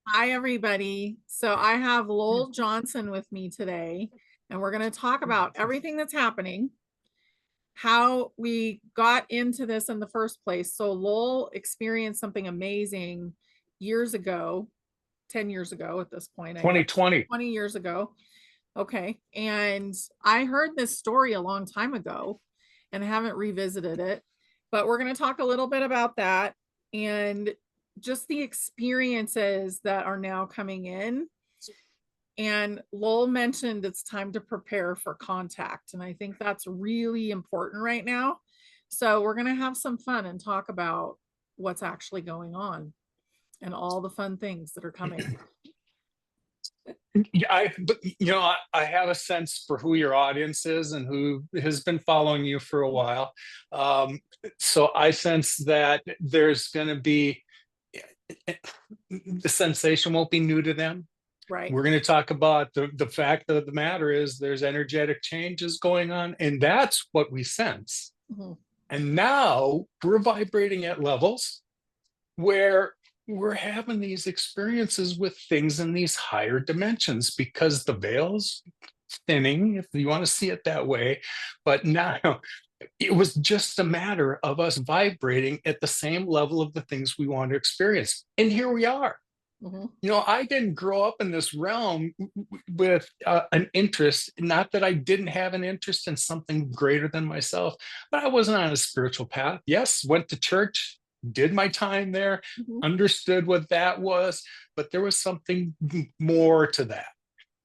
Hi, everybody. So I have Lowell Johnson with me today, and we're going to talk about everything that's happening, how we got into this in the first place. So Lowell experienced something amazing years ago, 10 years ago at this point, I guess, 2020. 20 years ago. Okay. And I heard this story a long time ago and haven't revisited it, but we're going to talk a little bit about that and just the experiences that are now coming in. And Lowell mentioned it's time to prepare for contact. And I think that's really important right now. So we're going to have some fun and talk about what's actually going on and all the fun things that are coming. Yeah, I have a sense for who your audience is and who has been following you for a while. So I sense that there's going to be the sensation won't be new to them. Right. We're going to talk about the fact of the matter is there's energetic changes going on, and that's what we sense. Mhm. And now we're vibrating at levels where we're having these experiences with things in these higher dimensions because the veil's thinning, if you want to see it that way. But now it was just a matter of us vibrating at the same level of the things we want to experience. And here we are. Mhm. I didn't grow up in this realm with an interest, not that I didn't have an interest in something greater than myself, but I wasn't on a spiritual path. Yes, went to church, did my time there, Mhm. understood what that was, but there was something more to that.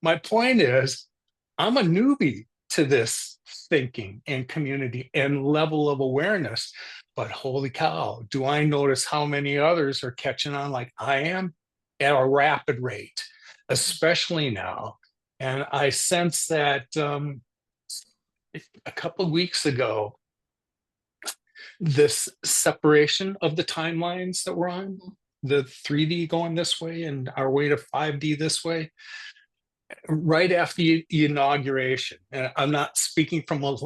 My point is, I'm a newbie to this thinking and community and level of awareness, but holy cow, do I notice how many others are catching on like I am at a rapid rate, especially now. And I sense that a couple of weeks ago, this separation of the timelines that we're on, Mhm. the 3D going this way and our way to 5D this way, right after the inauguration. And I'm not speaking from a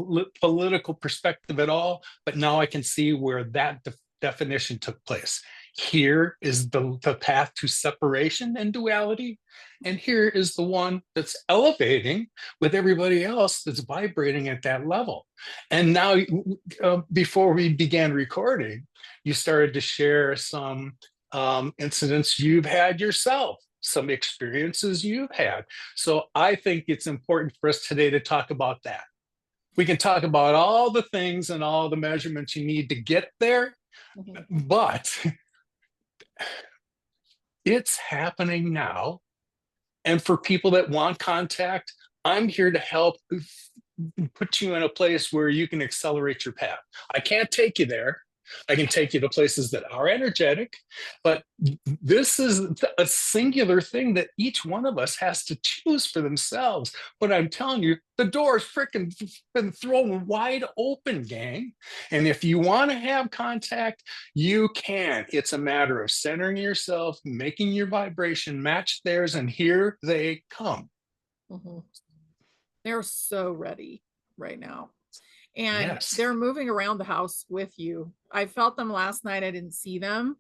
political perspective at all, but now I can see where that definition took place. Here is the path to separation and duality. And here is the one that's elevating with everybody else that's vibrating at that level. And now, before we began recording, you started to share some incidents you've had yourself, some experiences you've had. So I think it's important for us today to talk about that. We can talk about all the things and all the measurements you need to get there, Mhm. but it's happening now. And for people that want contact, I'm here to help put you in a place where you can accelerate your path. I can't take you there. I can take you to places that are energetic, but this is a singular thing that each one of us has to choose for themselves. But I'm telling you, the door is freaking been thrown wide open, gang. And if you want to have contact, you can. It's a matter of centering yourself, making your vibration match theirs, and here they come. Mhm. They're so ready right now. And Yes. they're moving around the house with you. I felt them last night. I didn't see them,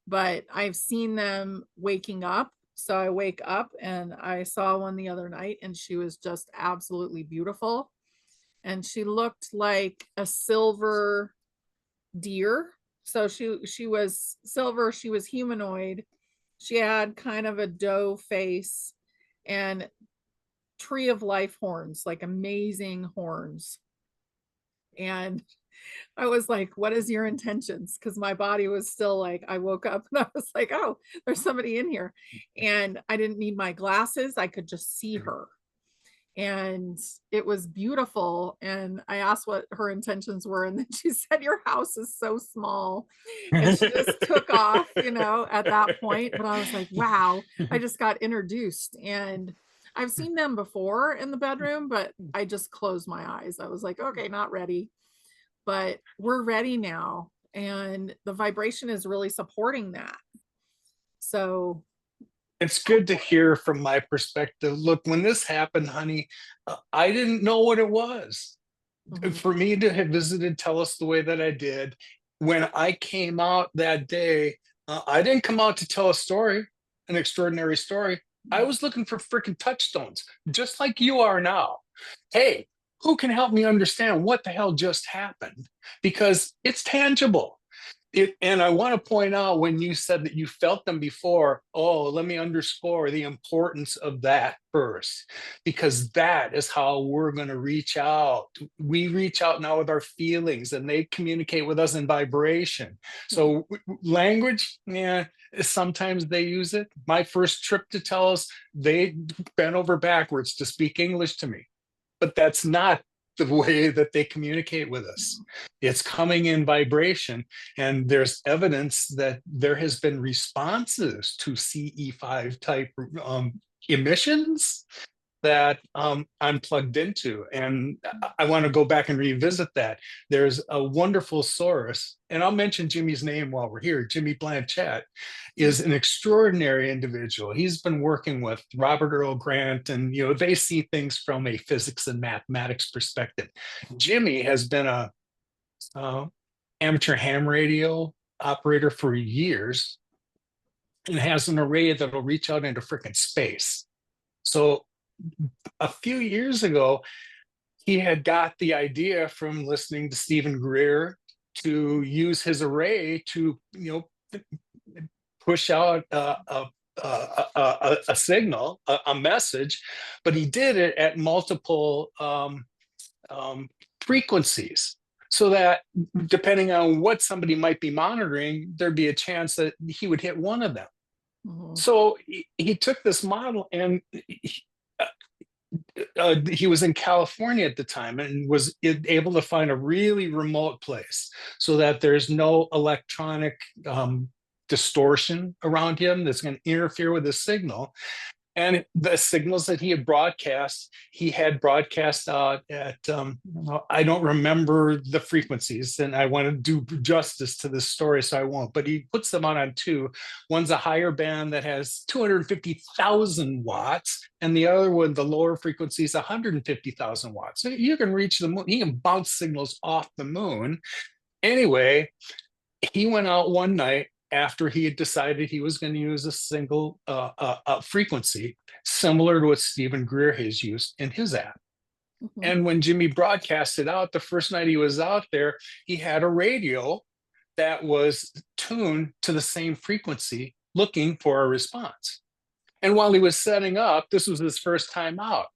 but I've seen them waking up. So I wake up and I saw one the other night and she was just absolutely beautiful. And she looked like a silver deer. So she was silver, she was humanoid. She had kind of a doe face and tree of life horns, like amazing horns. And I was like, what is your intentions? Because my body was still like, I woke up and I was like, oh, there's somebody in here. And I didn't need my glasses. I could just see her. And it was beautiful. And I asked what her intentions were. And then she said, your house is so small. And she just took off, at that point. But I was like, wow, I just got introduced. And I've seen them before in the bedroom, but I just closed my eyes. I was like, okay, not ready, but we're ready now. And the vibration is really supporting that. So It's go good to for it. hear from my perspective. Look, when this happened, honey, I didn't know what it was. Mhm. For me to have visited Tellus the way that I did, when I came out that day, I didn't come out to tell a story, an extraordinary story. I was looking for freaking touchstones, just like you are now. Hey, who can help me understand what the hell just happened? Because it's tangible. And I want to point out when you said that you felt them before, oh, let me underscore the importance of that first, because that is how we're going to reach out. We reach out now with our feelings and they communicate with us in vibration. So language, yeah, sometimes they use it. My first trip to Tellus, they bent over backwards to speak English to me, but that's not the way that they communicate with us. It's coming in vibration, and there's evidence that there has been responses to CE5 type emissions that I'm plugged into. And I want to go back and revisit that. There's a wonderful source, and I'll mention Jimmy's name while we're here. Jimmy Blanchett is an extraordinary individual. He's been working with Robert Earl Grant, and they see things from a physics and mathematics perspective. Jimmy has been a amateur ham radio operator for years and has an array that'll reach out into freaking space. So a few years ago, he had got the idea from listening to Stephen Greer to use his array to, push out a signal, a message, but he did it at multiple frequencies. So that depending on what somebody might be monitoring, there'd be a chance that he would hit one of them. Mm-hmm. So he took this model and he was in California at the time and was able to find a really remote place so that there's no electronic distortion around him that's going to interfere with the signal. And the signals that he had broadcast out at, I don't remember the frequencies, and I want to do justice to this story, so I won't, but he puts them out on two. One's a higher band that has 250,000 watts, and the other one, the lower frequency, is 150,000 watts. So you can reach the moon. He can bounce signals off the moon. Anyway, he went out one night after he had decided he was going to use a single frequency, similar to what Stephen Greer has used in his app. Mm-hmm. And when Jimmy broadcasted out, the first night he was out there, he had a radio that was tuned to the same frequency, looking for a response. And while he was setting up, this was his first time out,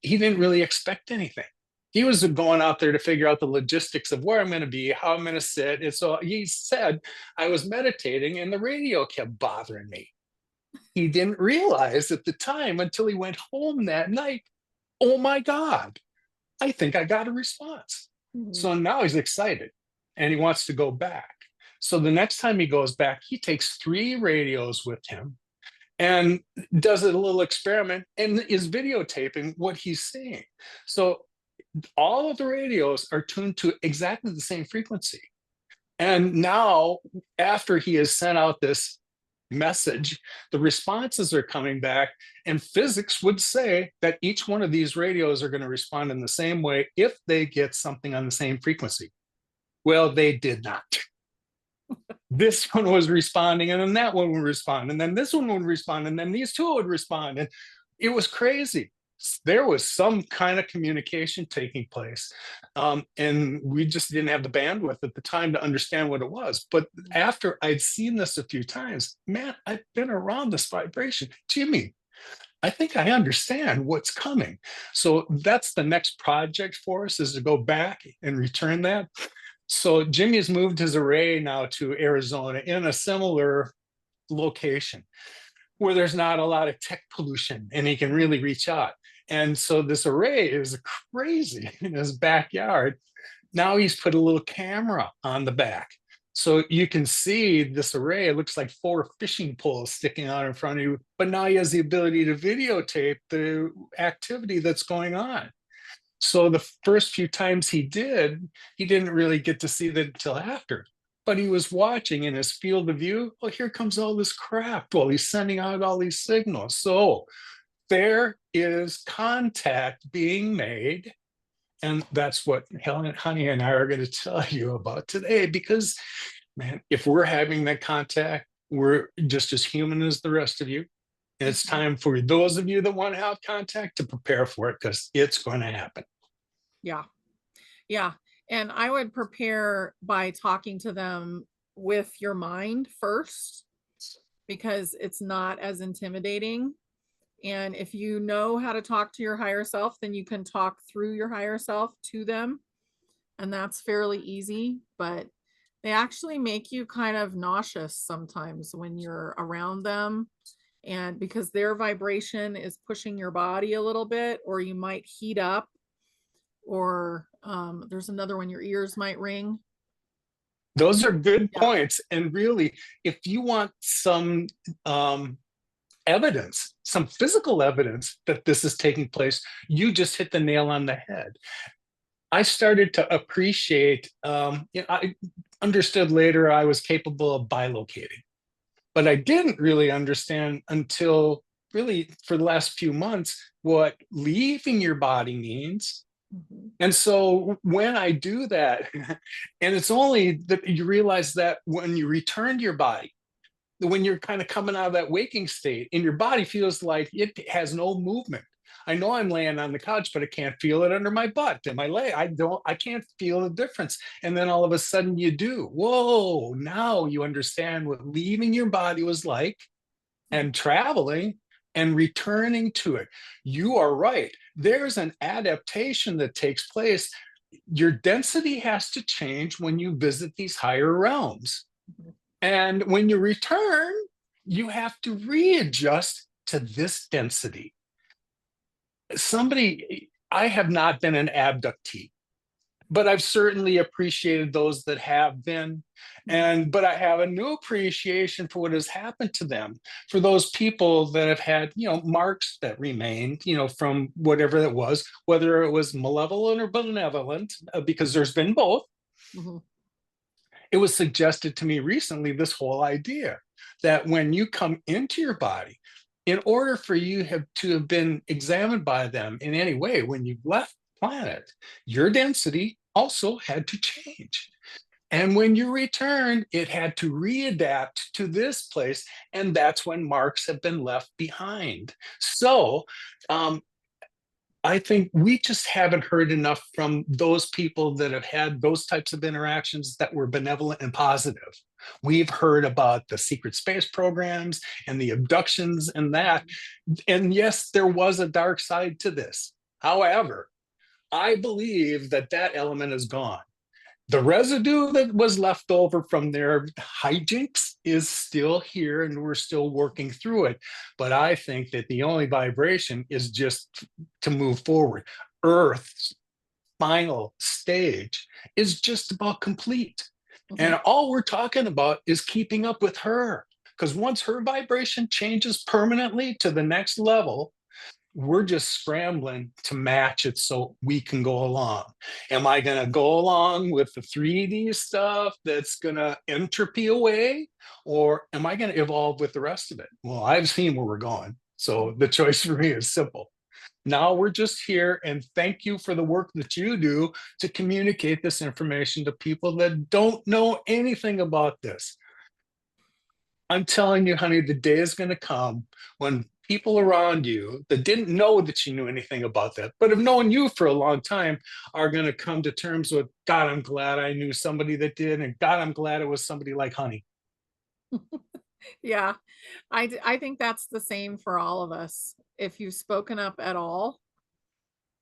he didn't really expect anything. He was going out there to figure out the logistics of where I'm going to be, how I'm going to sit. And so he said, I was meditating and the radio kept bothering me. He didn't realize at the time until he went home that night, oh my God, I think I got a response. Mm-hmm. So now he's excited and he wants to go back. So the next time he goes back, he takes 3 radios with him and does a little experiment and is videotaping what he's seeing. So all of the radios are tuned to exactly the same frequency. And now, after he has sent out this message, the responses are coming back, and physics would say that each one of these radios are going to respond in the same way if they get something on the same frequency. Well, they did not. This one was responding, and then that one would respond, and then this one would respond, and then these two would respond. And it was crazy. There was some kind of communication taking place. And we just didn't have the bandwidth at the time to understand what it was. But after I'd seen this a few times, man, I've been around this vibration. Jimmy, I think I understand what's coming. So that's the next project for us, is to go back and return that. So Jimmy has moved his array now to Arizona in a similar location where there's not a lot of tech pollution and he can really reach out. And so this array is crazy in his backyard. Now he's put a little camera on the back. So you can see this array. It looks like 4 fishing poles sticking out in front of you, but now he has the ability to videotape the activity that's going on. So the first few times he didn't really get to see that until after. But he was watching in his field of view. Oh, here comes all this crap. Well, he's sending out all these signals. So there is contact being made. And that's what Helen, Honey, and I are going to tell you about today, because man, if we're having that contact, we're just as human as the rest of you. And it's Mhm. time for those of you that want to have contact to prepare for it, because it's going to happen. Yeah. Yeah. And I would prepare by talking to them with your mind first, because it's not as intimidating. And if you know how to talk to your higher self, then you can talk through your higher self to them. And that's fairly easy, but they actually make you kind of nauseous sometimes when you're around them. And because their vibration is pushing your body a little bit, or you might heat up, or there's another one, your ears might ring. Those are good Yeah. points. And really, if you want some evidence, some physical evidence that this is taking place, you just hit the nail on the head. I started to appreciate, I understood later I was capable of bilocating, but I didn't really understand until really for the last few months what leaving your body means. Mhm. And so when I do that, and it's only that you realize that when you return to your body, when you're kind of coming out of that waking state and your body feels like it has no movement. I know I'm laying on the couch, but I can't feel it under my butt and my leg. I can't feel the difference. And then all of a sudden you do. Whoa, now you understand what leaving your body was like and traveling and returning to it. You are right. There's an adaptation that takes place. Your density has to change when you visit these higher realms. Mhm. And when you return, you have to readjust to this density. I have not been an abductee, but I've certainly appreciated those that have been. But I have a new appreciation for what has happened to them, for those people that have had, marks that remained, from whatever it was, whether it was malevolent or benevolent, because there's been both. Mhm. It was suggested to me recently, this whole idea that when you come into your body, in order for you to have been examined by them in any way when you left the planet, your density also had to change. And when you returned, it had to readapt to this place. And that's when marks have been left behind. So I think we just haven't heard enough from those people that have had those types of interactions that were benevolent and positive. We've heard about the secret space programs and the abductions and that. And yes, there was a dark side to this. However, I believe that that element is gone. The residue that was left over from their hijinks is still here and we're still working through it. But I think that the only vibration is just to move forward. Earth's final stage is just about complete. And Mhm. all we're talking about is keeping up with her. Because once her vibration changes permanently to the next level, we're just scrambling to match it so we can go along. Am I going to go along with the 3D stuff that's going to entropy away, or am I going to evolve with the rest of it? Well, I've seen where we're going. So the choice for me is simple. Now we're just here, and thank you for the work that you do to communicate this information to people that don't know anything about this. I'm telling you, honey, the day is going to come when people around you that didn't know that you knew anything about that, but have known you for a long time, are going to come to terms with, God, I'm glad I knew somebody that did. And God, I'm glad it was somebody like honey. Yeah. I think that's the same for all of us. If you've spoken up at all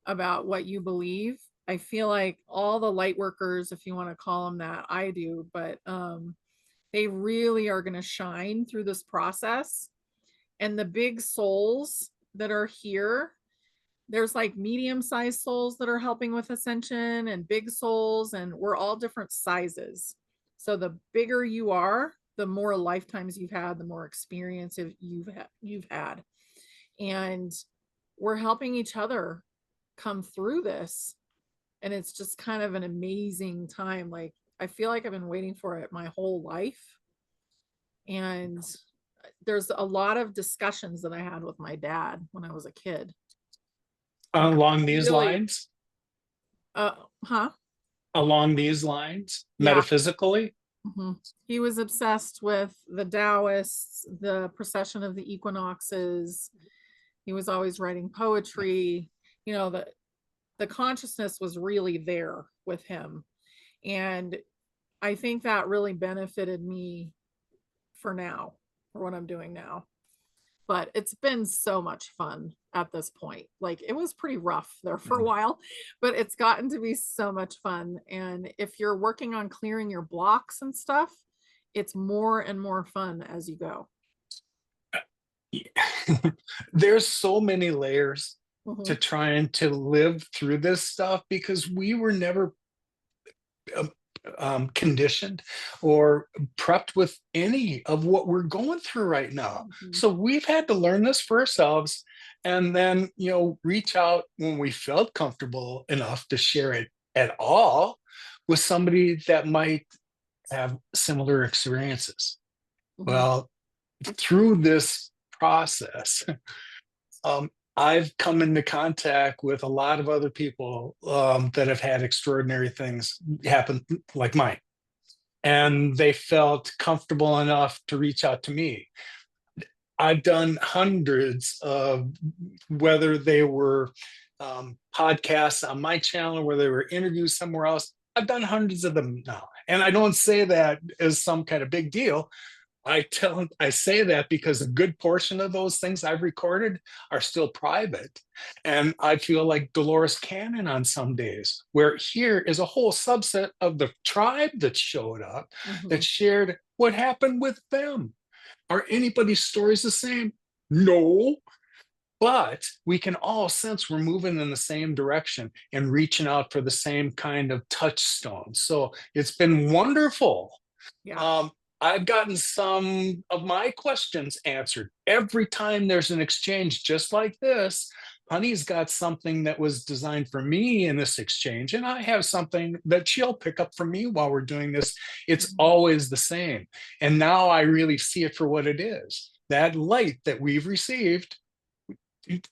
about what you believe, I feel like all the light workers, if you want to call them that, I do, but they really are going to shine through this process. And the big souls that are here, there's like medium-sized souls that are helping with ascension and big souls, and we're all different sizes. So the bigger you are, the more lifetimes you've had, the more experience you've had. And we're helping each other come through this. And it's just kind of an amazing time. Like, I feel like I've been waiting for it my whole life. And there's a lot of discussions that I had with my dad when I was a kid. And Along these really, lines, huh? along these lines, Yeah. metaphysically. Mhm. He was obsessed with the Taoists, the procession of the equinoxes. He was always writing poetry. You know, the consciousness was really there with him. And I think that really benefited me for now, for what I'm doing now. But it's been so much fun at this point. Like it was pretty rough there for a while, but it's gotten to be so much fun. And if you're working on clearing your blocks and stuff, it's more and more fun as you go. There's so many layers to Mhm. trying to live through this stuff because we were never um, conditioned or prepped with any of what we're going through right now. Mhm. So we've had to learn this for ourselves and then, reach out when we felt comfortable enough to share it at all with somebody that might have similar experiences. Mhm. Well, through this process, um, I've come into contact with a lot of other people that have had extraordinary things happen like mine. And they felt comfortable enough to reach out to me. I've done hundreds of whether they were podcasts on my channel, where they were interviews somewhere else. I've done hundreds of them now. And I don't say that as some kind of big deal. I say that because a good portion of those things I've recorded are still private. And I feel like Dolores Cannon on some days, where here is a whole subset of the tribe that showed up that Mhm. shared what happened with them. Are anybody's stories the same? No, but we can all sense we're moving in the same direction and reaching out for the same kind of touchstone. So it's been wonderful. Yeah. um, I've gotten some of my questions answered. Every time there's an exchange just like this, Honey's got something that was designed for me in this exchange, and I have something that she'll pick up from me while we're doing this. It's Mhm. always the same. And now I really see it for what it is. That light that we've received,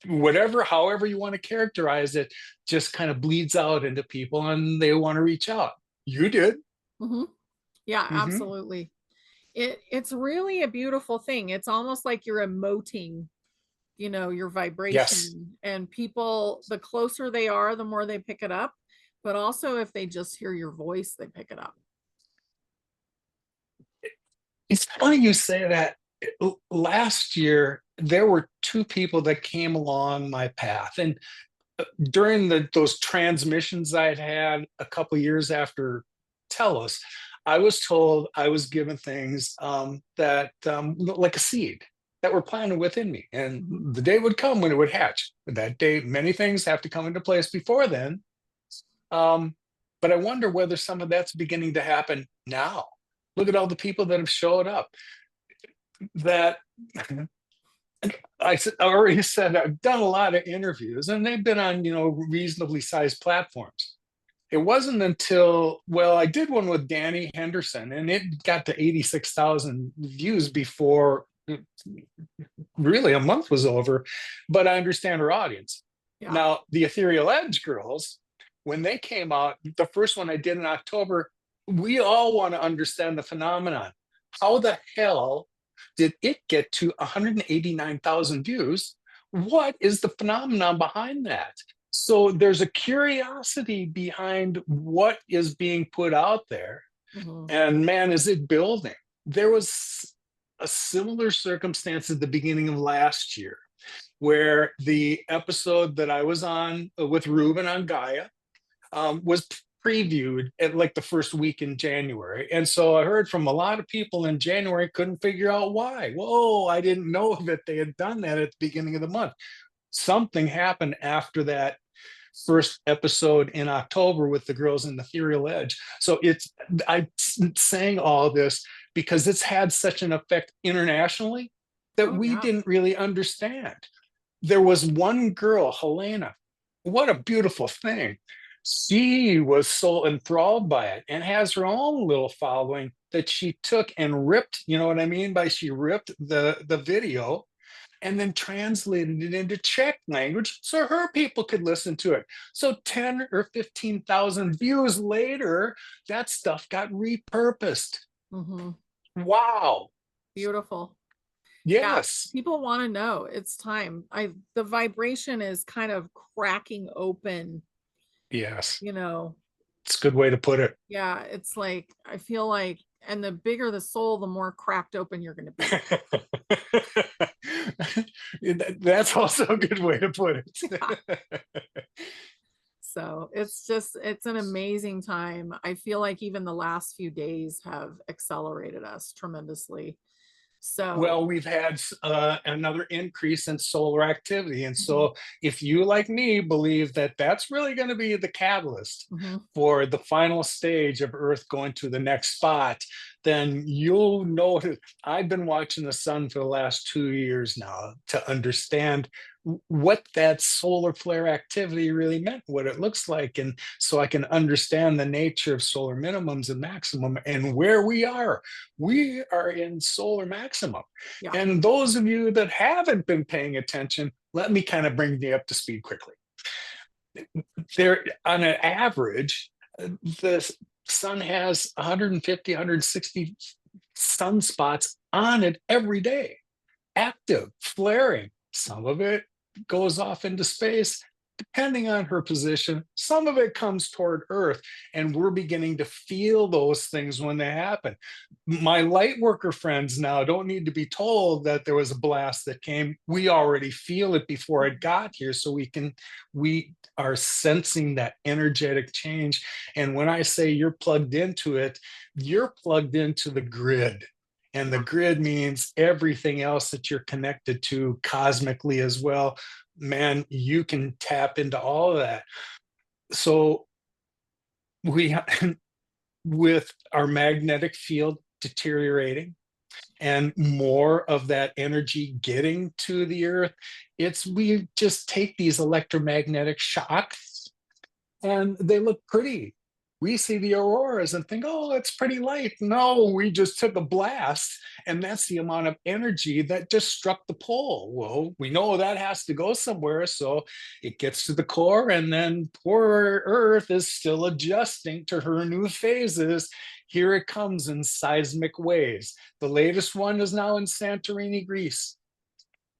whatever, however you want to characterize it, just kind of bleeds out into people and they want to reach out. You did. Mhm. Yeah, Hmm. absolutely. It's really a beautiful thing. It's almost like you're emoting, your Yes. vibration, and people, the closer they are, the more they pick it up. But also if they just hear your voice, they pick it up. It's funny you say that. Last year, there were two people that came along my path. And during those transmissions I'd had a couple years after Telos, I was told I was given things that like a seed that were planted within me. And Mhm. the day would come when it would hatch. That day, many things have to come into place before then. Um, but I wonder whether some of that's beginning to happen now. Look at all the people that have showed up that I already said I've done a lot of interviews and they've been on, reasonably sized platforms. It wasn't until, well, I did one with Danny Henderson and it got to 86,000 views before really a month was over, but I understand her audience. Yeah. Now, the Ethereal Edge girls, when they came out, the first one I did in October, we all want to understand the phenomenon. How the hell did it get to 189,000 views? What is the phenomenon behind that? So there's a curiosity behind what is being put out there. Mhm. And man, is it building. There was a similar circumstance at the beginning of last year where the episode that I was on with Ruben on Gaia was previewed at like the first week in January. And so I heard from a lot of people in January, couldn't figure out why. Whoa, I didn't know that they had done that at the beginning of the month. Something happened after that first episode in October with the girls in the Ethereal Edge. So I'm saying all this because it's had such an effect internationally that Oh we yeah. didn't really understand. There was one girl, Helena. What a beautiful thing. She was so enthralled by it and has her own little following that she took and ripped, you know what I mean by she ripped the video and then translated it into Czech language so her people could listen to it. So 10 or 15,000 views later, that stuff got repurposed. Hmm. Wow. Beautiful. Yeah, Yes. people want to know. It's time. The vibration is kind of cracking open, Yes. you know. It's a good way to put it. Yeah, it's like I feel like, and the bigger the soul, the more cracked open you're going to be. That's also a good way to put Yeah. it. So it's just, it's an amazing time. I feel like even the last few days have accelerated us tremendously. So, Well, we've had another increase in solar activity. And mhm, so, if you, like me, believe that that's really going to be the catalyst mhm, for the final stage of Earth going to the next spot, then you'll notice. I've been watching the sun for the last 2 years now to understand what that solar flare activity really meant, what it looks like. And so I can understand the nature of solar minimums and maximum and where we are. We are in solar maximum. yeah. And those of you that haven't been paying attention, let me kind of bring you up to speed quickly. There, on an average, the sun has 150, 160 sunspots on it every day, active, flaring. Some of it goes off into space, depending on her position. Some of it comes toward Earth, and we're beginning to feel those things when they happen. My light worker friends now don't need to be told that there was a blast that came. We already feel it before it got here, so we are sensing that energetic change. And when I say you're plugged into it, you're plugged into the grid. And the Yeah. grid means everything else that you're connected to cosmically as well. Man, you can tap into all of that. So we, with our magnetic field deteriorating and more of that energy getting to the earth, we just take these electromagnetic shocks and they look pretty. We see the auroras and think, oh, it's pretty light. No, we just took a blast, and that's the amount of energy that just struck the pole. Well, we know that has to go somewhere, so it gets to the core, and then poor Earth is still adjusting to her new phases. Here it comes in seismic waves. The latest one is now in Santorini, Greece.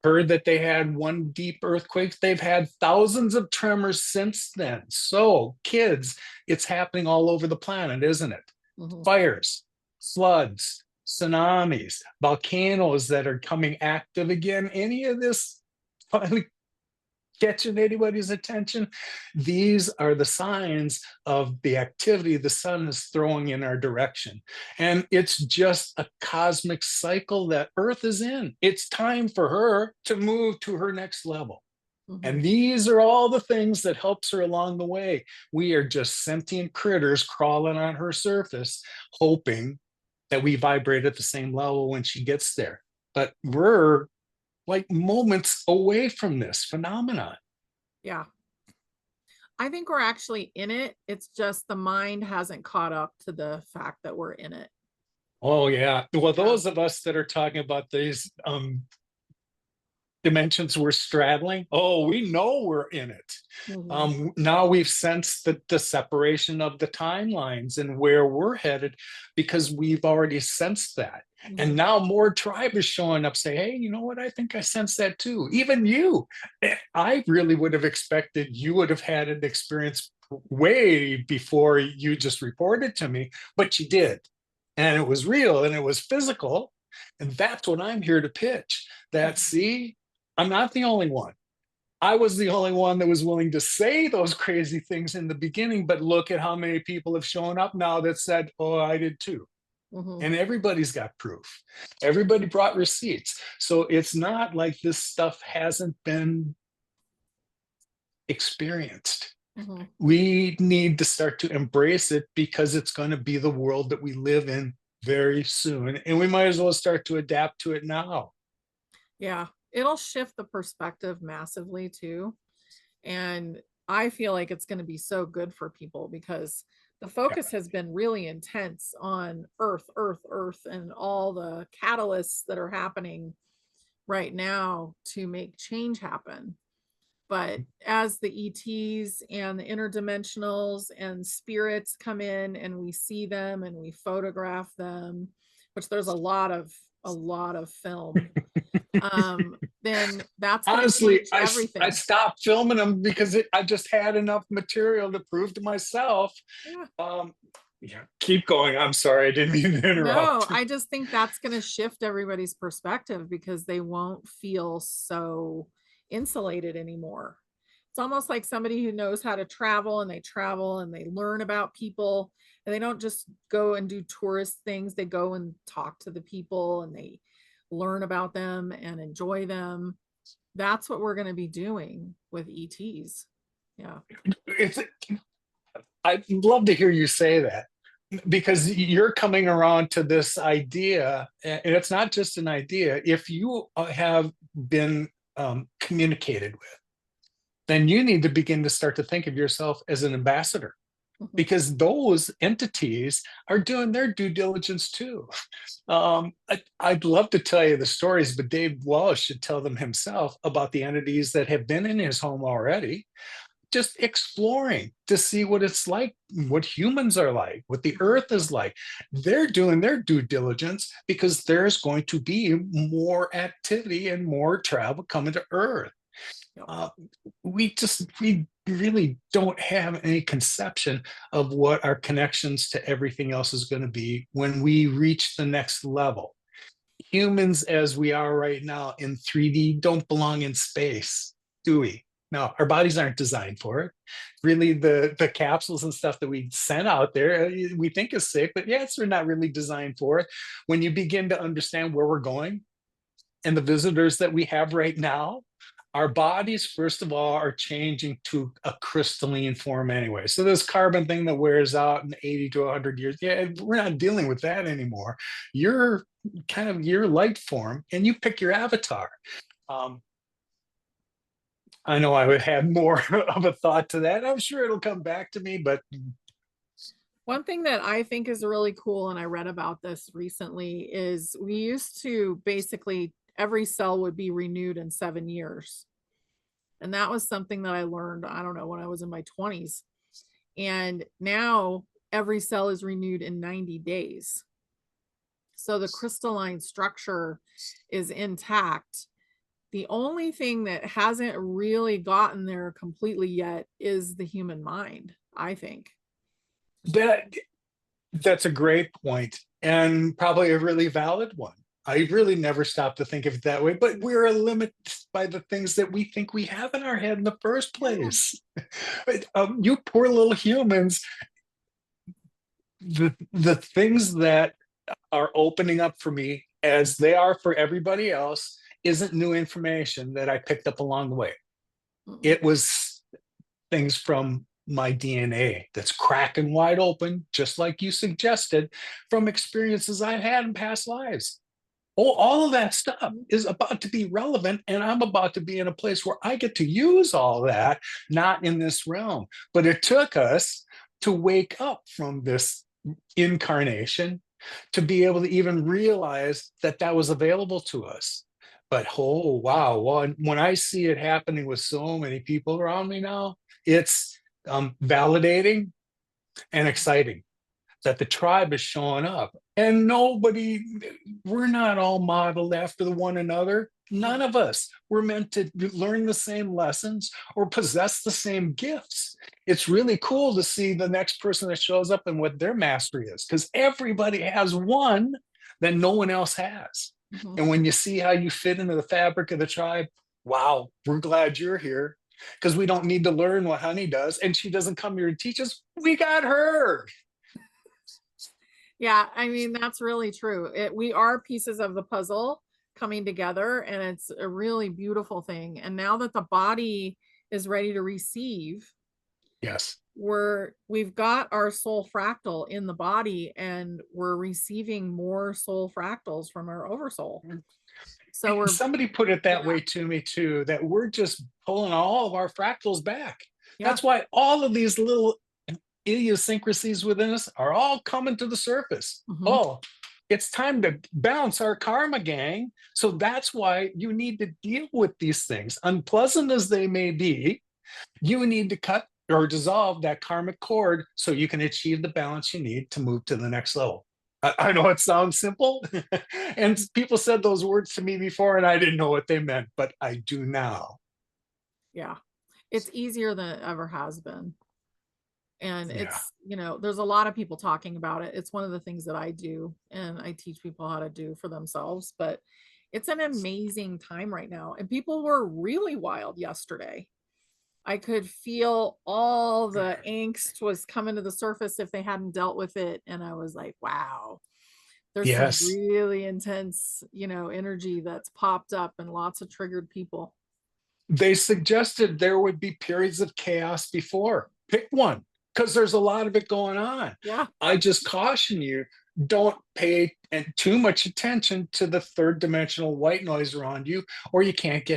Heard that they had one deep earthquake. They've had thousands of tremors since then. So, kids, it's happening all over the planet, isn't it? Mhm. Fires, floods, tsunamis, volcanoes that are coming active again. Any of this finally catching anybody's attention? These are the signs of the activity the sun is throwing in our direction. And it's just a cosmic cycle that Earth is in. It's time for her to move to her next level. Mhm. And these are all the things that helps her along the way. We are just sentient critters crawling on her surface, hoping that we vibrate at the same level when she gets there. But we're like moments away from this phenomenon. Yeah. I think we're actually in it. It's just the mind hasn't caught up to the fact that we're in it. Oh yeah. Well, Yeah. those of us that are talking about these dimensions we're straddling, oh, we know we're in it. Mhm. Now we've sensed the separation of the timelines and where we're headed because we've already sensed that. And Mhm. now more tribe is showing up, say, hey, you know what? I think I sense that too. Even you. I really would have expected you would have had an experience way before you just reported to me, but you did. And it was real and it was physical. And that's what I'm here to pitch. That, Mhm. see, I'm not the only one. I was the only one that was willing to say those crazy things in the beginning, but look at how many people have shown up now that said, oh, I did too. Mhm. And everybody's got proof. Everybody brought receipts. So it's not like this stuff hasn't been experienced. Mhm. We need to start to embrace it because it's going to be the world that we live in very soon. And we might as well start to adapt to it now. Yeah. It'll shift the perspective massively too. And I feel like it's going to be so good for people because the Yeah. focus has been really intense on Earth, Earth, Earth, and all the catalysts that are happening right now to make change happen. But as the ETs and the interdimensionals and spirits come in and we see them and we photograph them, which there's a lot of film, then that's going to Honestly, change I everything. stopped filming them because I just had enough material to prove to myself. Yeah. Um, yeah, keep going. I'm sorry, I didn't mean to No, interrupt. I just think that's going to shift everybody's perspective because they won't feel so insulated anymore. It's almost like somebody who knows how to travel and they learn about people, and they don't just go and do tourist things. They go and talk to the people and they learn about them and enjoy them. That's what we're going to be doing with ETs. Yeah. It's, I'd love to hear you say that, because you're coming around to this idea, and it's not just an idea. If you have been communicated with, then you need to begin to start to think of yourself as an ambassador, Mhm. because those entities are doing their due diligence too. I'd love to tell you the stories, but Dave Wallace should tell them himself about the entities that have been in his home already, just exploring to see what it's like, what humans are like, what the earth is like. They're doing their due diligence because there's going to be more activity and more travel coming to earth. Yep. uh, we really don't have any conception of what our connections to everything else is going to be when we reach the next level. Humans as we are right now in 3D don't belong in space, do we? No, our bodies aren't designed for it. Really, the capsules and stuff that we send out there, we think is safe, but yes, they're not really designed for it. When you begin to understand where we're going and the visitors that we have right now, our bodies, first of all, are changing to a crystalline form anyway. So this carbon thing that wears out in 80 to 100 years, yeah, we're not dealing with that anymore. You're kind of your light form, and you pick your avatar. Um, I know I would have more of a thought to that. I'm sure it'll come back to me, but One thing that I think is really cool, and I read about this recently, is we used to basically every cell would be renewed in 7 years. And that was something that I learned, I don't know, when I was in my 20s. And now every cell is renewed in 90 days. So the crystalline structure is intact. The only thing that hasn't really gotten there completely yet is the human mind, I think. that that's a great point, and probably a really valid one. I really never stopped to think of it that way, but we're limited by the things that we think we have in our head in the first Yeah. place. You poor little humans, the things that are opening up for me, as they are for everybody else, isn't new information that I picked up along the way. Mm-mm. It was things from my DNA that's cracking wide open, just like you suggested, from experiences I've had in past lives. Oh, all of that stuff is about to be relevant, and I'm about to be in a place where I get to use all that, not in this realm. But it took us to wake up from this incarnation to be able to even realize that that was available to us. But oh wow, well, when I see it happening with so many people around me now, it's validating and exciting that the tribe is showing up, and nobody, we're not all modeled after the one another. None of us were meant to learn the same lessons or possess the same gifts. It's really cool to see the next person that shows up and what their mastery is, because everybody has one that no one else has. Mhm. And when you see how you fit into the fabric of the tribe, wow, we're glad you're here, because we don't need to learn what Honey does, and she doesn't come here to teach us. We got her. Yeah, I mean, that's really true. We are pieces of the puzzle coming together, and it's a really beautiful thing. And now that the body is ready to receive, Yes. we've got our soul fractal in the body, and we're receiving more soul fractals from our oversoul. So we're, Somebody put it that yeah, way to me too, that we're just pulling all of our fractals back. yeah, That's why all of these little idiosyncrasies within us are all coming to the surface. mhm, Oh, It's time to balance our karma, gang. So that's why you need to deal with these things, unpleasant as they may be. You need to cut or dissolve that karmic cord so you can achieve the balance you need to move to the next level. I know it sounds simple, and people said those words to me before, and I didn't know what they meant, but I do now. Yeah. It's easier than it ever has been. And Yeah. it's, there's a lot of people talking about it. It's one of the things that I do and I teach people how to do for themselves, but it's an amazing time right now. And people were really wild yesterday. I could feel all the angst was coming to the surface if they hadn't dealt with it. And I was like, wow, there's some Yes. really intense, energy that's popped up and lots of triggered people. They suggested there would be periods of chaos before. Pick one, because there's a lot of it going on. Yeah. I just caution you, don't pay too much attention to the third dimensional white noise around you, or you can't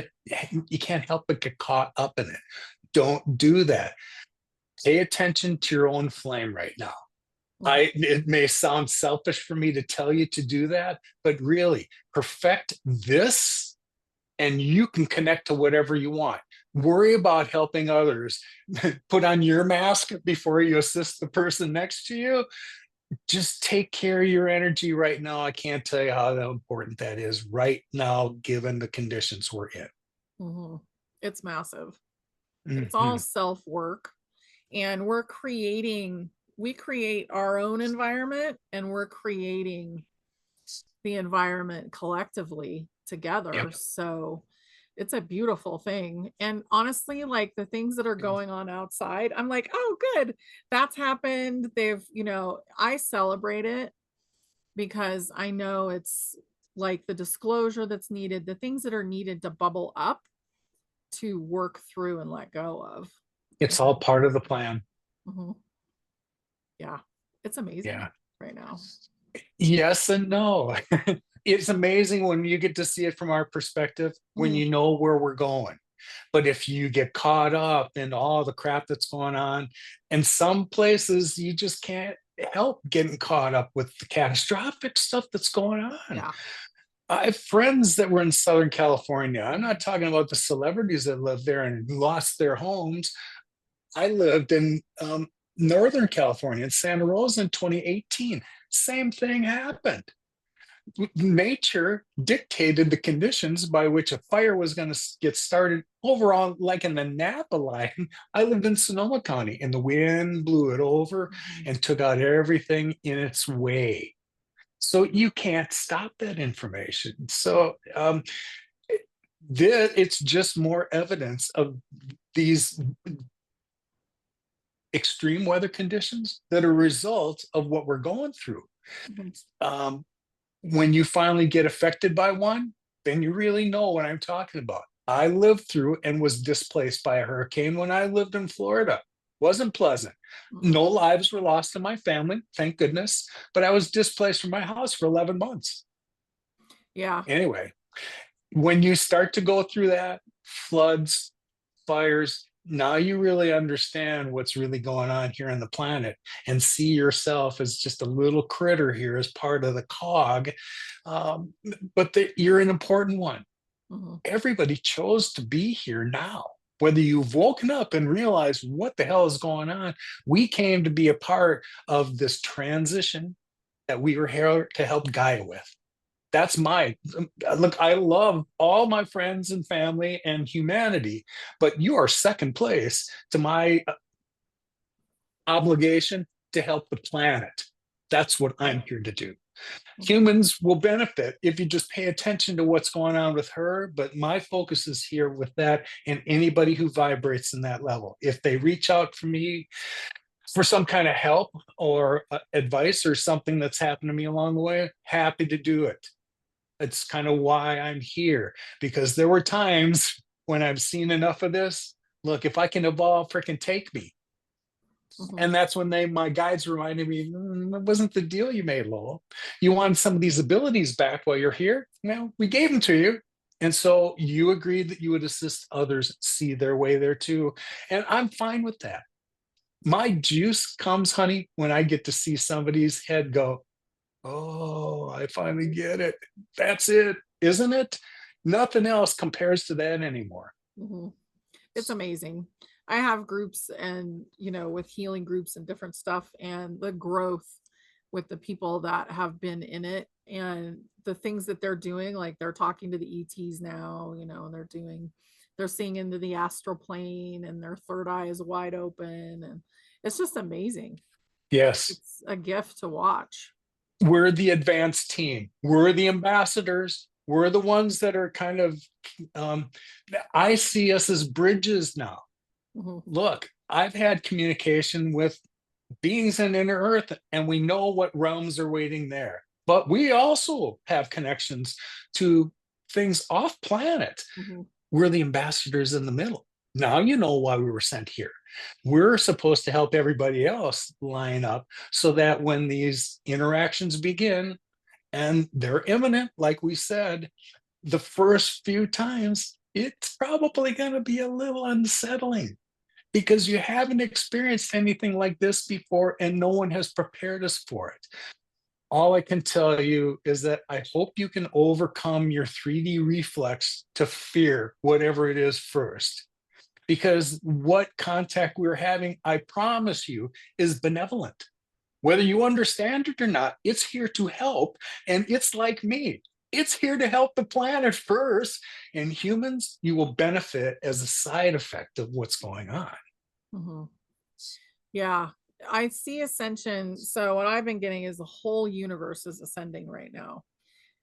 help but get caught up in it. Don't do that. Pay attention to your own flame right now. It may sound selfish for me to tell you to do that, but really perfect this and you can connect to whatever you want. Worry about helping others. Put on your mask before you assist the person next to you. Just take care of your energy right now. I can't tell you how important that is right now, given the conditions we're in. Mm-hmm. It's massive. It's all Mhm. self work. And we create our own environment and we're creating the environment collectively together. Yep. So it's a beautiful thing. And honestly, like the things that are going on outside, I'm like, oh, good, that's happened. I celebrate it because I know it's like the disclosure that's needed, the things that are needed to bubble up to work through and let go of. It's all part of the plan. Mhm. Yeah, it's amazing Yeah. right now. Yes and no. It's amazing when you get to see it from our perspective, when Mhm. you know where we're going. But if you get caught up in all the crap that's going on, in some places you just can't help getting caught up with the catastrophic stuff that's going on. Yeah. I have friends that were in Southern California. I'm not talking about the celebrities that live there and lost their homes. I lived in Northern California, in Santa Rosa in 2018. Same thing happened. Nature dictated the conditions by which a fire was going to get started over on, like in the Napa line. I lived in Sonoma County, and the wind blew it over Mhm. and took out everything in its way. So you can't stop that information. So it's just more evidence of these extreme weather conditions that are a result of what we're going through. Mhm. Um, when you finally get affected by one, then you really know what I'm talking about. I lived through and was displaced by a hurricane when I lived in Florida. Wasn't pleasant. Mhm. No lives were lost in my family, thank goodness, but I was displaced from my house for 11 months. Yeah. Anyway, when you start to go through that, floods, fires, now you really understand what's really going on here on the planet and see yourself as just a little critter here as part of the cog. Um, but you're an important one. Mhm. Everybody chose to be here now. Whether you've woken up and realized what the hell is going on, we came to be a part of this transition that we were here to help guide with. That's my look. I love all my friends and family and humanity, but you are second place to my obligation to help the planet. That's what I'm here to do. Mhm. Humans will benefit if you just pay attention to what's going on with her, but my focus is here with that and anybody who vibrates in that level. If they reach out for me for some kind of help or advice or something that's happened to me along the way, happy to do it. It's kind of why I'm here, because there were times when I've seen enough of this. Look, if I can evolve, freaking take me. Mhm. And that's when my guides reminded me, that wasn't the deal you made, Lowell. You wanted some of these abilities back while you're here. Well, we gave them to you. And so you agreed that you would assist others see their way there too. And I'm fine with that. My juice comes, honey, when I get to see somebody's head go, Oh, I finally get it. That's it, isn't it? Nothing else compares to that anymore. Mhm. It's amazing. I have groups and, with healing groups and different stuff, and the growth with the people that have been in it and the things that they're doing, like they're talking to the ETs now, and they're seeing into the astral plane and their third eye is wide open, and it's just amazing. Yes, It's a gift to watch. we're the advanced team. We're the ambassadors. We're the ones that are kind of, um, I see us as bridges now. Mhm. Look, I've had communication with beings in inner earth, and we know what realms are waiting there. But we also have connections to things off planet. Mhm. We're the ambassadors in the middle. Now you know why we were sent here. We're supposed to help everybody else line up so that when these interactions begin, and they're imminent, like we said, the first few times, it's probably going to be a little unsettling because you haven't experienced anything like this before and no one has prepared us for it. All I can tell you is that I hope you can overcome your 3D reflex to fear whatever it is first. Because what contact we're having, I promise you, is benevolent. Whether you understand it or not, it's here to help. And it's like me, it's here to help the planet first. And humans, you will benefit as a side effect of what's going on. Mhm. Yeah, I see ascension. So what I've been getting is the whole universe is ascending right now.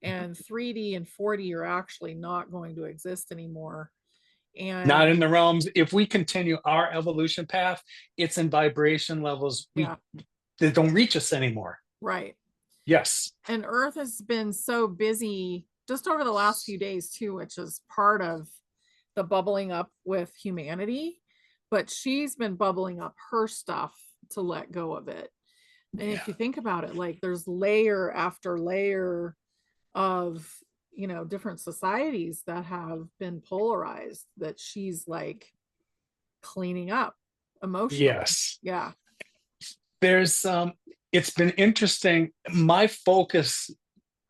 And 3D and 4D are actually not going to exist anymore. Not And in the realms. If we continue our evolution path, it's in vibration levels we yeah, that don't reach us anymore. right. Yes. And Earth has been so busy just over the last few days too, which is part of the bubbling up with humanity. But she's been bubbling up her stuff to let go of it. And Yeah. if you think about it, like there's layer after layer of, different societies that have been polarized that she's like cleaning up emotionally. Yes. Yeah. There's it's been interesting. My focus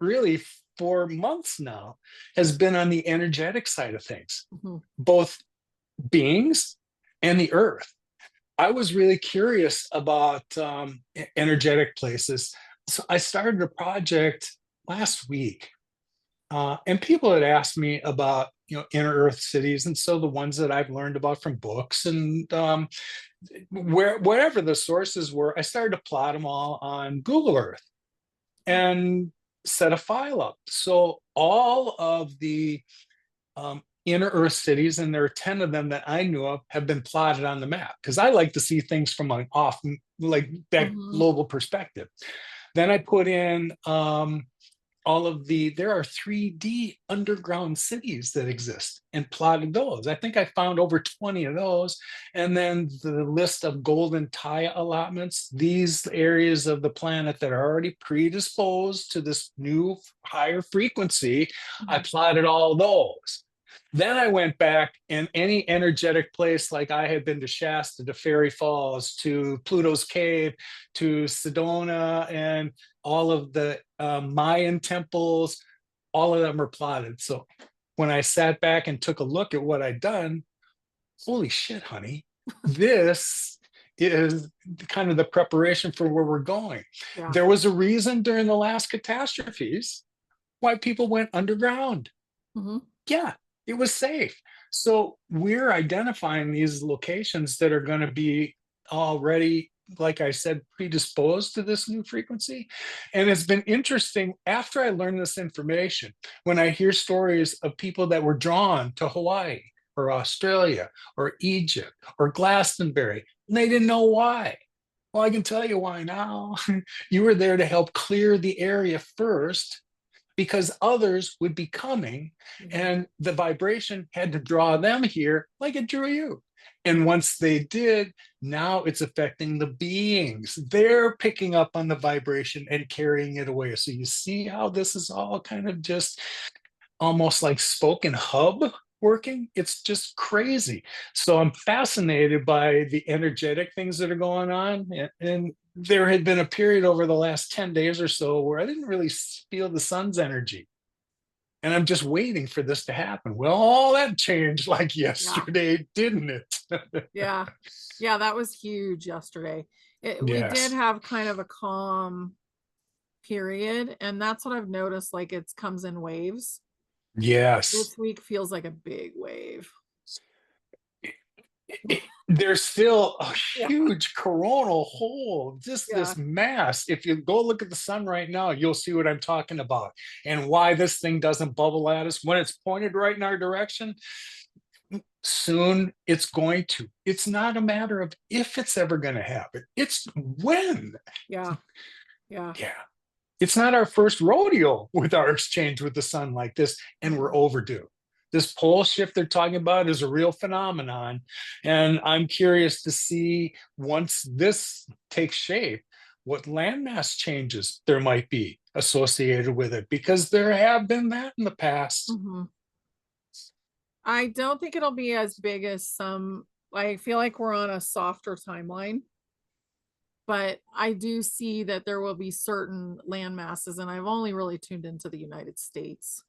really for months now has been on the energetic side of things, Mhm. both beings and the earth. I was really curious about energetic places. So I started a project last week. And people had asked me about, inner earth cities. And so the ones that I've learned about from books and wherever the sources were, I started to plot them all on Google Earth and set a file up. So all of the inner Earth cities, and there are 10 of them that I knew of, have been plotted on the map because I like to see things from an off, like that Mhm. global perspective. Then I put in there are 3D underground cities that exist and plotted those. I think I found over 20 of those. And then the list of golden tie allotments, these areas of the planet that are already predisposed to this new higher frequency, I Mhm. plotted all those. Then I went back and any energetic place, like I had been to Shasta, to Fairy Falls, to Pluto's Cave, to Sedona, and all of the Mayan temples, all of them are plotted. So when I sat back and took a look at what I'd done, holy shit, honey, this is kind of the preparation for where we're going. Yeah. There was a reason during the last catastrophes why people went underground. Mhm. Yeah, it was safe. So we're identifying these locations that are going to be already, like I said, predisposed to this new frequency. And it's been interesting after I learned this information, when I hear stories of people that were drawn to Hawaii or Australia or Egypt or Glastonbury, and they didn't know why. Well, I can tell you why now. You were there to help clear the area first because others would be coming Mhm. and the vibration had to draw them here like it drew you. And once they did, now it's affecting the beings. They're picking up on the vibration and carrying it away. So you see how this is all kind of just almost like spoken hub working. It's just crazy. So I'm fascinated by the energetic things that are going on, and there had been a period over the last 10 days or so where I didn't really feel the sun's energy. And I'm just waiting for this to happen. Well, all that changed like Yeah. yesterday, didn't it? Yeah. Yeah, that was huge yesterday. We did Yes. have kind of a calm period, and that's what I've noticed, like it comes in waves. Yes. This week feels like a big wave. There's still a Yeah. huge coronal hole, just Yeah. this mass. If you go look at the sun right now, you'll see what I'm talking about and why this thing doesn't bubble at us when it's pointed right in our direction. Soon it's going to. It's not a matter of if it's ever going to happen, it's when. Yeah. Yeah. Yeah. It's not our first rodeo with our exchange with the sun like this, and we're Mm-mm. overdue. This pole shift they're talking about is a real phenomenon. And I'm curious to see once this takes shape, what landmass changes there might be associated with it, because there have been that in the past. Mhm. I don't think it'll be as big as some. I feel like we're on a softer timeline, but I do see that there will be certain land masses, and I've only really tuned into the United States.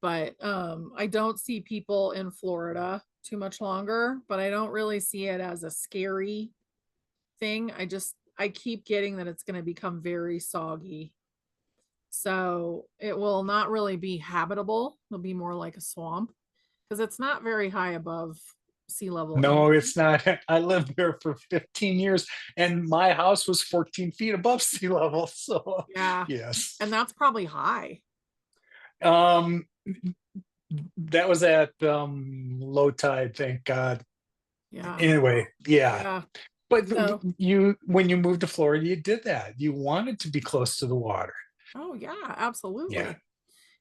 But I don't see people in Florida too much longer, but I don't really see it as a scary thing. I keep getting that it's going to become very soggy. So it will not really be habitable. It'll be more like a swamp because it's not very high above sea level No, anyway. it's not. I lived there for 15 years and my house was 14 feet above sea level. So, Yeah. yes. And that's probably high. Um, that was at low tide, thank God. Yeah. Anyway, yeah. Yeah. But So, you, when you moved to Florida, you did that. You wanted to be close to the water. oh yeah, Yeah. absolutely.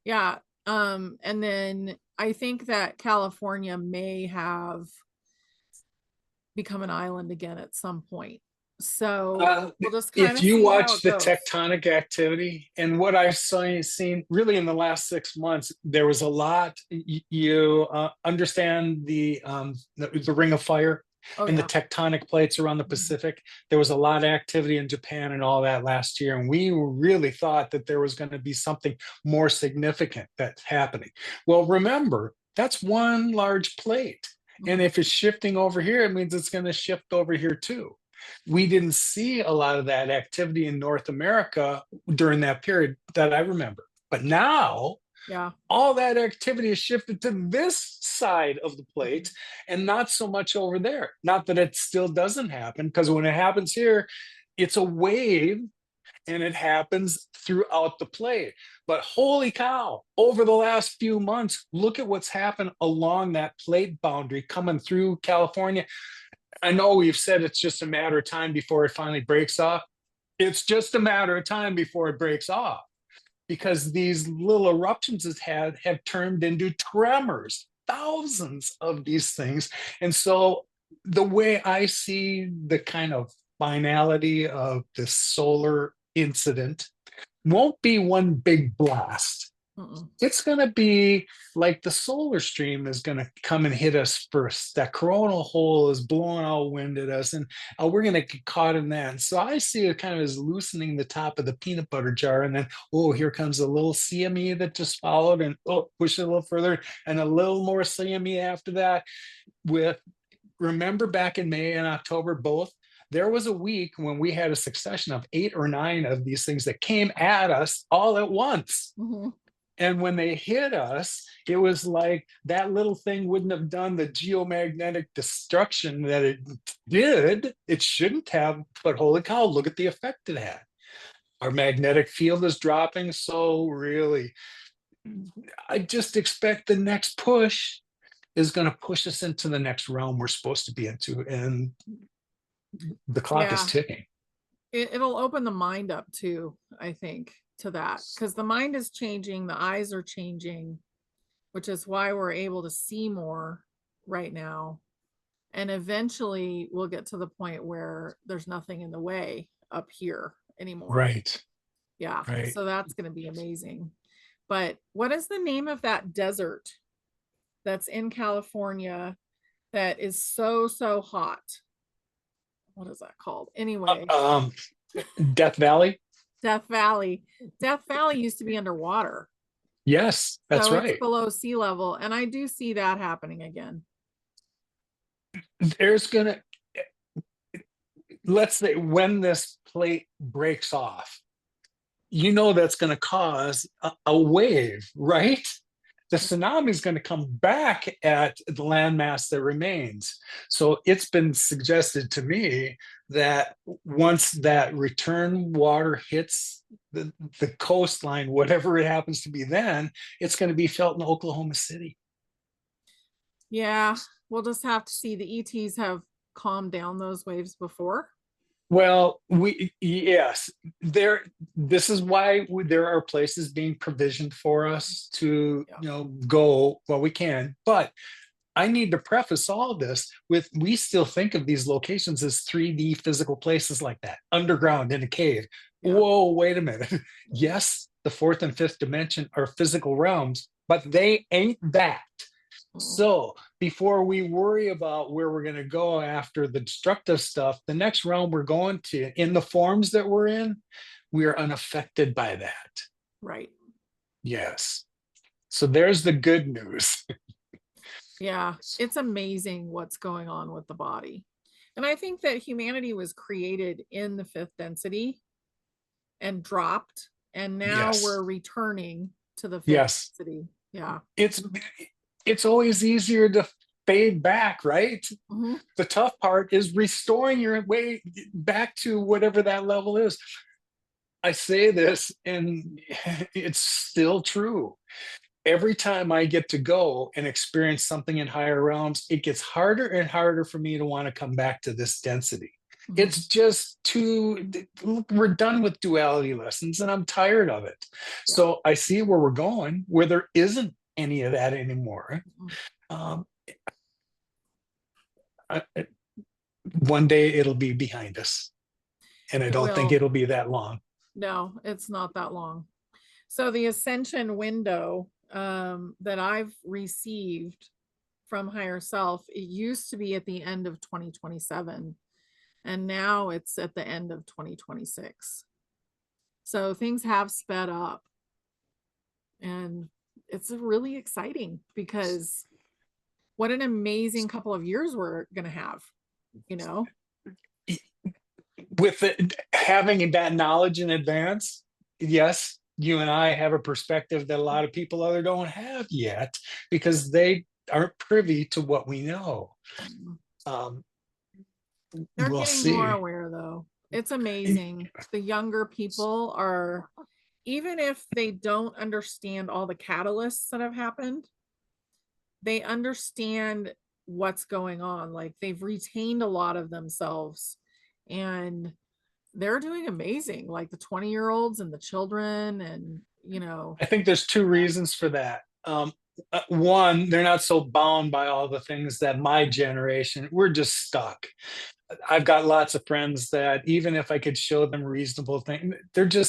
Yeah. And then I think that California may have become an island again at some point. So Uh, we'll just kind if of you see how watch it the goes. tectonic activity and what I've seen really in the last 6 months, there was a lot. You understand the Ring of Fire Oh and the yeah. tectonic plates around the Mhm. Pacific. There was a lot of activity in Japan and all that last year, and we really thought that there was going to be something more significant that's happening. Well, remember, that's one large plate. And Mhm. if it's shifting over here, it means it's going to shift over here too. We didn't see a lot of that activity in North America during that period that I remember. But now Yeah. all that activity is shifted to this side of the plate Mhm. and not so much over there. Not that it still doesn't happen, because when it happens here, it's a wave and it happens throughout the plate. But holy cow, over the last few months, look at what's happened along that plate boundary coming through California. I know we've said it's just a matter of time before it finally breaks off. It's just a matter of time before it breaks off, because these little eruptions it's had have turned into tremors, thousands of these things. And so the way I see the kind of finality of this solar incident won't be one big blast. Mm-mm. It's going to be like the solar stream is going to come and hit us first. That coronal hole is blowing all wind at us, and we're going to get caught in that. And so I see it kind of as loosening the top of the peanut butter jar, and then oh, here comes a little CME that just followed, and oh, push it a little further, and a little more CME after that. With remember back in May and October both. There was a week when we had a succession of 8 or 9 of these things that came at us all at once. Mhm. And when they hit us, it was like that little thing wouldn't have done the geomagnetic destruction that it did. It shouldn't have, but holy cow, look at the effect it had. Our magnetic field is dropping. So, really, I just expect the next push is going to push us into the next realm we're supposed to be into. And the clock is Yeah. ticking. It'll open the mind up too, I think, to that because the mind is changing, the eyes are changing, which is why we're able to see more right now. And eventually we'll get to the point where there's nothing in the way up here anymore. Right, Yeah. right. So that's going to be amazing. But what is the name of that desert that's in California that is so, so hot? what is that called? Anyway, Death Valley. Death Valley. Death Valley used to be underwater. Yes, that's So it's right. below sea level. And I do see that happening again. There's gonna, let's say when this plate breaks off, that's going to cause a wave, right? The tsunami is going to come back at the landmass that remains. So it's been suggested to me that once that return water hits the coastline, whatever it happens to be then, it's going to be felt in Oklahoma City. Yeah, we'll just have to see. The ETs have calmed down those waves before. Well, yes, this is why there are places being provisioned for us to, go. Well, we can, but I need to preface all this with, we still think of these locations as 3D physical places like that, underground in a cave. Yeah. Whoa, wait a minute. Yes, the fourth and fifth dimension are physical realms, but they ain't that. So before we worry about where we're going to go after the destructive stuff, the next realm we're going to, in the forms that we're in, we are unaffected by that. Right. Yes. So there's the good news. Yeah, it's amazing what's going on with the body. And I think that humanity was created in the fifth density and dropped, and now Yes. we're returning to the fifth Yes. density. Yeah. It's always easier to fade back, right? Mhm. The tough part is restoring your way back to whatever that level is. I say this, and it's still true. Every time I get to go and experience something in higher realms, it gets harder and harder for me to want to come back to this density. Mhm. It's just we're done with duality lessons, and I'm tired of it. Yeah. So I see where we're going, where there isn't any of that anymore. One day it'll be behind us, and I don't think it'll be that long. No, it's not that long. So the ascension window that I've received from higher self, it used to be at the end of 2027, and now it's at the end of 2026. So things have sped up, and it's really exciting because what an amazing couple of years we're going to have, With having that knowledge in advance. Yes, you and I have a perspective that a lot of people other don't have yet, because they aren't privy to what we know. They're we'll getting see. more aware, though. It's amazing. The younger people are, even if they don't understand all the catalysts that have happened, they understand what's going on. Like, they've retained a lot of themselves, and they're doing amazing, like the 20-year-olds and the children. And I think there's two reasons for that. One, they're not so bound by all the things that my generation, we're just stuck. I've got lots of friends that even if I could show them reasonable things,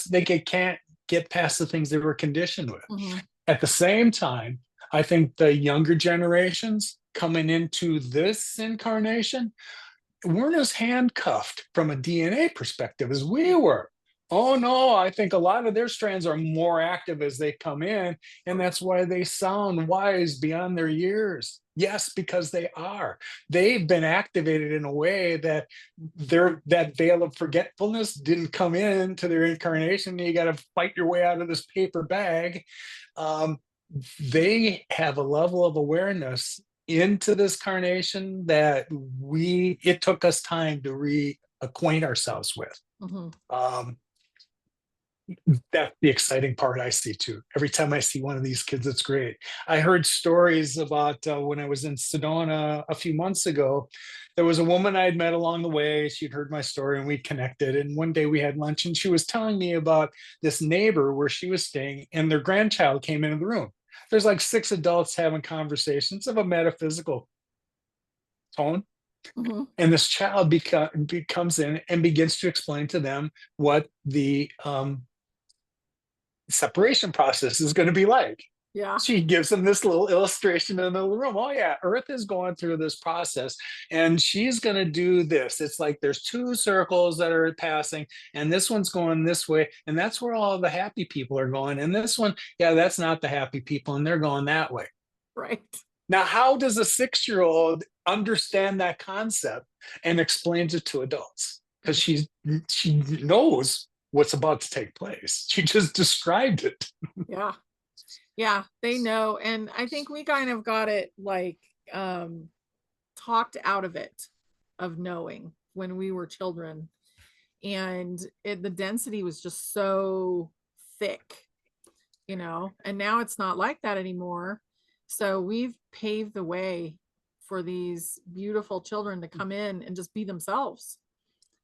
they can't get past the things they were conditioned with. Mm-hmm. At the same time, I think the younger generations coming into this incarnation weren't as handcuffed from a DNA perspective as we were. Oh no, I think a lot of their strands are more active as they come in, and that's why they sound wise beyond their years. Yes, because they are. They've been activated in a way that that veil of forgetfulness didn't come into their incarnation. You got to fight your way out of this paper bag. They have a level of awareness into this carnation that it took us time to reacquaint ourselves with. Mm-hmm. That's the exciting part I see too. Every time I see one of these kids, it's great. I heard stories about when I was in Sedona a few months ago. There was a woman I'd met along the way. She'd heard my story and we connected. And one day we had lunch and she was telling me about this neighbor where she was staying, and their grandchild came into the room. There's like 6 adults having conversations of a metaphysical tone. Mm-hmm. And this child comes in and begins to explain to them what the separation process is going to be like. Yeah. She gives them this little illustration in the room. Oh yeah, Earth is going through this process and she's going to do this. It's like there's two circles that are passing and this one's going this way and that's where all the happy people are going. And this one, yeah, that's not the happy people and they're going that way. Right. Now, how does a 6-year-old understand that concept and explains it to adults? Because she knows what's about to take place. She just described it. Yeah. Yeah, they know. And I think we kind of got it like talked out of it, of knowing when we were children. And the density was just so thick, and now it's not like that anymore. So we've paved the way for these beautiful children to come in and just be themselves.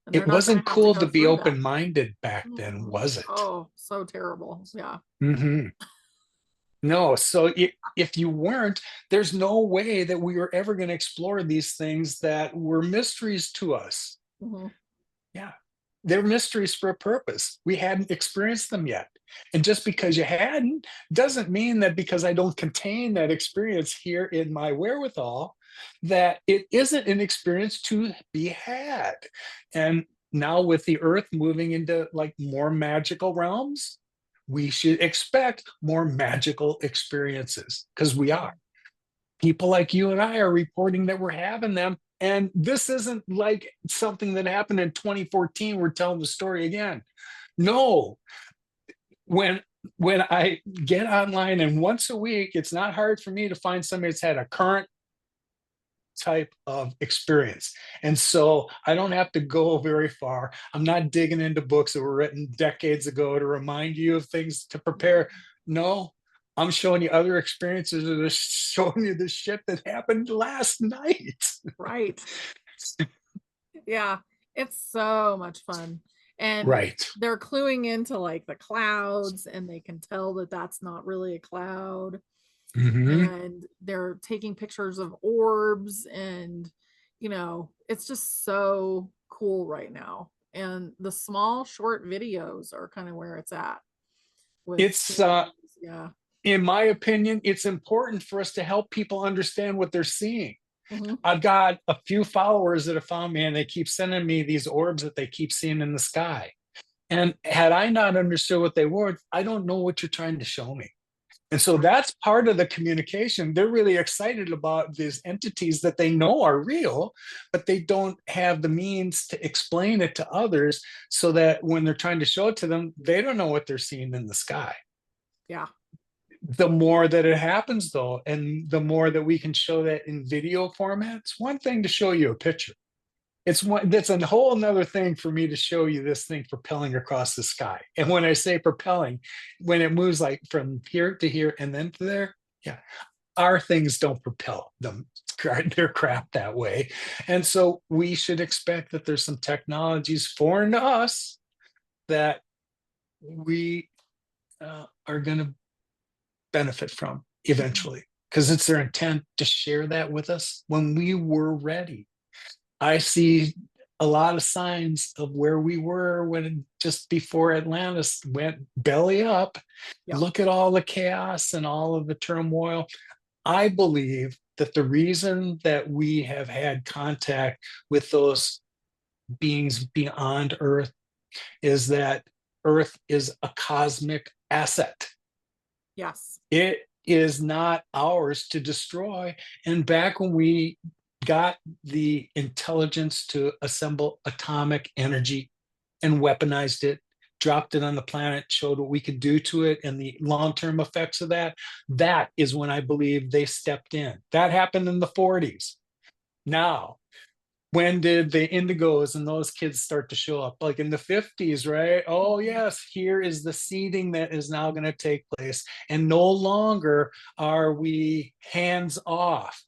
And they're It not going wasn't to have to cool go to be through that. open-minded back then, Mm. was it? Oh, so terrible. Yeah. Hmm. No, so if you weren't, there's no way that we were ever going to explore these things that were mysteries to us. Hmm. Yeah, they're mysteries for a purpose. We hadn't experienced them yet. And just because you hadn't doesn't mean that because I don't contain that experience here in my wherewithal, that it isn't an experience to be had. And now with the earth moving into like more magical realms, we should expect more magical experiences because we are. People like you and I are reporting that we're having them. And this isn't like something that happened in 2014. We're telling the story again. No, when when I get online and once a week, it's not hard for me to find somebody that's had a current type of experience. And so I don't have to go very far. I'm not digging into books that were written decades ago to remind you of things to prepare. No, I'm showing you other experiences that are showing you the shit that happened last night. Right. Yeah. It's so much fun. And Right. they're cluing into like the clouds, and they can tell that that's not really a cloud. Hmm. And they're taking pictures of orbs, and it's just so cool right now. And the small short videos are kind of where it's at with It's families. Yeah. in my opinion, it's important for us to help people understand what they're seeing. Hmm. I've got a few followers that have found me and they keep sending me these orbs that they keep seeing in the sky. And had I not understood what they were, I don't know what you're trying to show me. And so that's part of the communication. They're really excited about these entities that they know are real, but they don't have the means to explain it to others so that when they're trying to show it to them, they don't know what they're seeing in the sky. Yeah. The more that it happens, though, and the more that we can show that in video format, it's one thing to show you a picture. It's one that's a whole nother thing for me to show you this thing propelling across the sky. And when I say propelling, when it moves like from here to here and then to there, yeah, our things don't propel them. They're crap that way. And so we should expect that there's some technologies foreign to us that we are going to benefit from eventually because it's their intent to share that with us when we were ready. I see a lot of signs of where we were when just before Atlantis went belly up. Yeah. Look at all the chaos and all of the turmoil. I believe that the reason that we have had contact with those beings beyond Earth is that Earth is a cosmic asset. Yes. It is not ours to destroy. And back when we got the intelligence to assemble atomic energy and weaponized it, dropped it on the planet, showed what we could do to it and the long-term effects of that, that is when I believe they stepped in. That happened in the 40s. Now, when did the indigos and those kids start to show up? Like in the 50s, right? Oh, yes, here is the seeding that is now going to take place. And no longer are we hands off.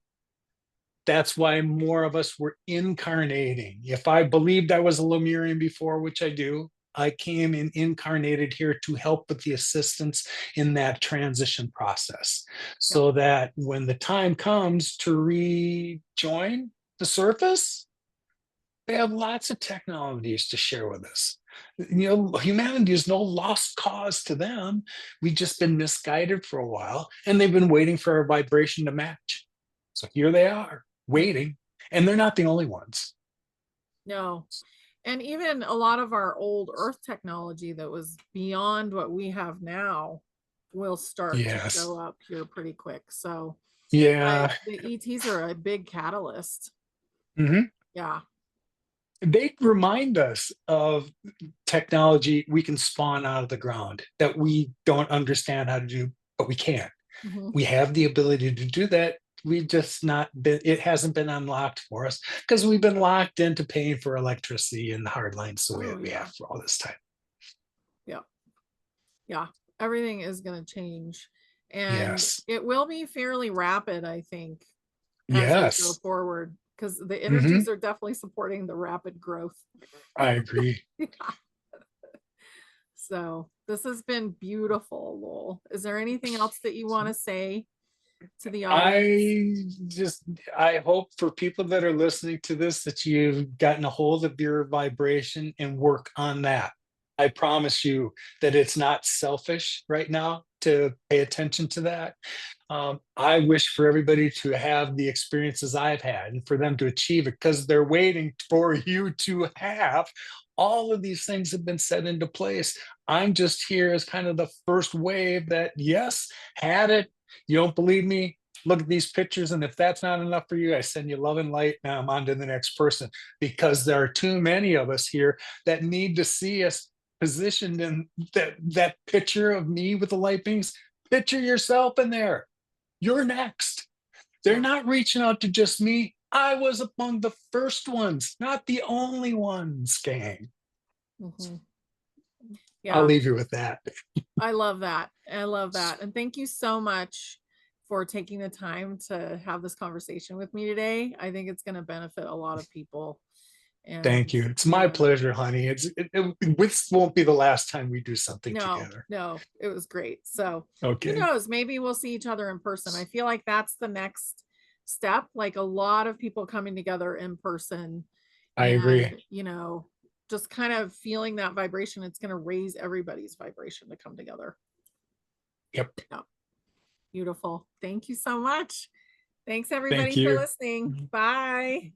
That's why more of us were incarnating. If I believed I was a Lemurian before, which I do, I came and incarnated here to help with the assistance in that transition process so that when the time comes to rejoin the surface, They have lots of technologies to share with us. Humanity is no lost cause to them. We've just been misguided for a while, and they've been waiting for our vibration to match. So here they are, waiting, and they're not the only ones. No. And even a lot of our old Earth technology that was beyond what we have now will start to Yes. show up here pretty quick. So Yeah. the ETs are a big catalyst. Mhm. Yeah. They remind us of technology we can spawn out of the ground that we don't understand how to do, but we can. Mhm. We have the ability to do that. We've just not been, it hasn't been unlocked for us because we've been locked into paying for electricity and hard lines the way Oh that we yeah. have for all this time. Yeah. Yeah. Everything is going to change. And Yes. it will be fairly rapid, I think, as we go Yes. forward, because the Hmm. energies are definitely supporting the rapid growth. I agree. So this has been beautiful, Lowell. Is there anything else that you want to say to the audience? I just, I hope for people that are listening to this that you've gotten a hold of your vibration and work on that. I promise you that it's not selfish right now to pay attention to that. I wish for everybody to have the experiences I've had and for them to achieve it because they're waiting for you to have. All of these things have been set into place. I'm just here as kind of the first wave that, yes, had it. You don't believe me? Look at these pictures. And if that's not enough for you, I send you love and light. Now I'm on to the next person because there are too many of us here that need to see us positioned in that picture of me with the light beams. Picture yourself in there. You're next. They're Yeah. not reaching out to just me. I was among the first ones, not the only ones, gang. Mhm. I'll Yeah. leave you with that. I love that. I love that. And thank you so much for taking the time to have this conversation with me today. I think it's going to benefit a lot of people. Thank And, you. It's you my know, pleasure, honey. This won't be the last time we do something no, together. no, it was great. So who Okay. knows? Maybe we'll see each other in person. I feel like that's the next step. Like a lot of people coming together in person I agree. and, just kind of feeling that vibration. It's going to raise everybody's vibration to come together. Yep. Yeah. Beautiful. Thank you so much. Thanks Thank everybody for you. listening. Bye.